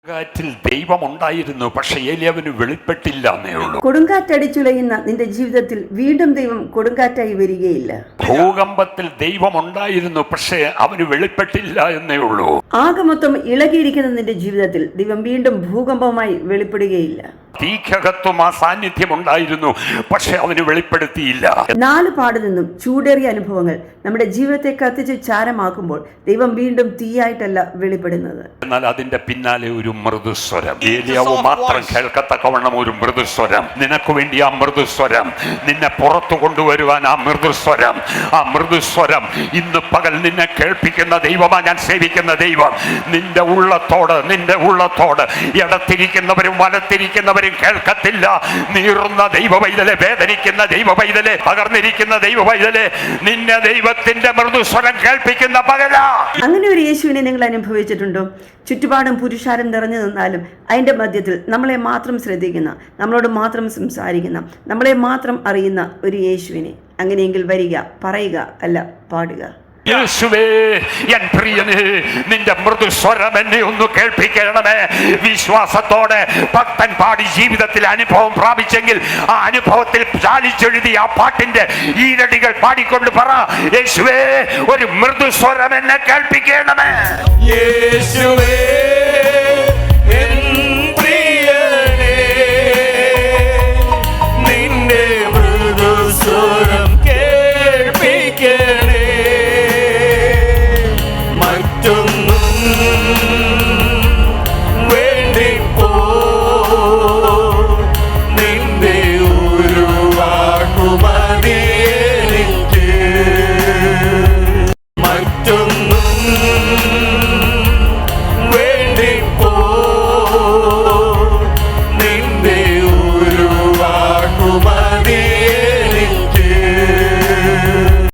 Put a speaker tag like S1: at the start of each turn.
S1: കാറ്റിൽ ദൈവം ഉണ്ടായിരുന്നു, പക്ഷെ ഏലിയാവിന് വെളിപ്പെട്ടില്ല എന്നേ ഉള്ളൂ.
S2: കൊടുങ്കാറ്റടിച്ചുലയുന്ന നിന്റെ ജീവിതത്തിൽ വീണ്ടും ദൈവം കൊടുങ്കാറ്റായി വരികയില്ല.
S1: ഭൂകമ്പത്തിൽ ദൈവം ഉണ്ടായിരുന്നു, പക്ഷെ അവന് വെളിപ്പെട്ടില്ല എന്നേ ഉള്ളൂ.
S2: ആകെ മൊത്തം ഇളകിയിരിക്കുന്ന നിന്റെ ജീവിതത്തിൽ ദൈവം വീണ്ടും ഭൂകമ്പമായി വെളിപ്പെടുകയില്ല.
S1: തീക്കകത്തും ആ സാന്നിധ്യം ഉണ്ടായിരുന്നു, പക്ഷെ അവന് വെളിപ്പെടുത്തിയില്ല.
S2: 4 പാടിൽ നിന്നും ചൂടേറിയ അനുഭവങ്ങൾ നമ്മുടെ ജീവിതത്തെ കത്തിച്ച് ചാരമാക്കുമ്പോൾ ദൈവം വീണ്ടും തീയായിട്ടല്ല വെളിപ്പെടുന്നത്.
S1: എന്നാൽ അതിന്റെ പിന്നാലെ ഒരു മൃദുസ്വരം, ഏലിയാവ് മാത്രം കേൾക്കത്തക്കവണ്ണം ഒരു മൃദുസ്വരം. നിനക്ക് വേണ്ടി ആ മൃദുസ്വരം, നിന്നെ പുറത്തു കൊണ്ടുവരുവാൻ ആ മൃദുസ്വരം ഇന്ന് പകൽ നിന്നെ കേൾപ്പിക്കുന്ന ദൈവമാ ഞാൻ സേവിക്കുന്ന ദൈവം. നിന്റെ ഉള്ളത്തോട് ഇടത്തിരിക്കുന്നവരും വലത്തിരിക്കുന്നവരും കേൾക്കത്തില്ല. നീറുന്ന ദൈവവൈതലെ, വേദനിക്കുന്ന ദൈവവൈതലെ, പകർന്നിരിക്കുന്ന ദൈവവൈതലെ, നിന്നെ ദൈവത്തിന്റെ മൃദുസ്വരം കേൾപ്പിക്കുന്ന പകല.
S2: അങ്ങനെ ഒരു യേശുവിനെ നിങ്ങൾ അനുഭവിച്ചിട്ടുണ്ടോ? ചുറ്റുപാടും പുരുഷാരം നിറഞ്ഞു നിന്നാലും അതിന്റെ മധ്യത്തിൽ നമ്മളെ മാത്രം ശ്രദ്ധിക്കുന്ന, നമ്മളോട് മാത്രം സംസാരിക്കുന്ന, നമ്മളെ മാത്രം അറിയുന്ന ഒരു യേശുവിനെ. അങ്ങനെയെങ്കിൽ വരിക, പറയുക, അല്ല പാടുക.
S1: യേശുവേ, എൻ പ്രിയനേ, നിന്റെ മൃദുസ്വരം എന്നെ ഒന്ന് കേൾപ്പിക്കണമേ. വിശ്വാസത്തോടെ ഭക്തൻ പാടി ജീവിതത്തിൽ അനുഭവം പ്രാപിച്ചെങ്കിൽ ആ അനുഭവത്തിൽ ചാലിച്ചെഴുതി ആ പാട്ടിന്റെ ഈരടികൾ പാടിക്കൊണ്ട് പറ, യേശുവേ, ഒരു മൃദുസ്വരം എന്നെ കേൾപ്പിക്കണമേ.
S3: യേശുവേ.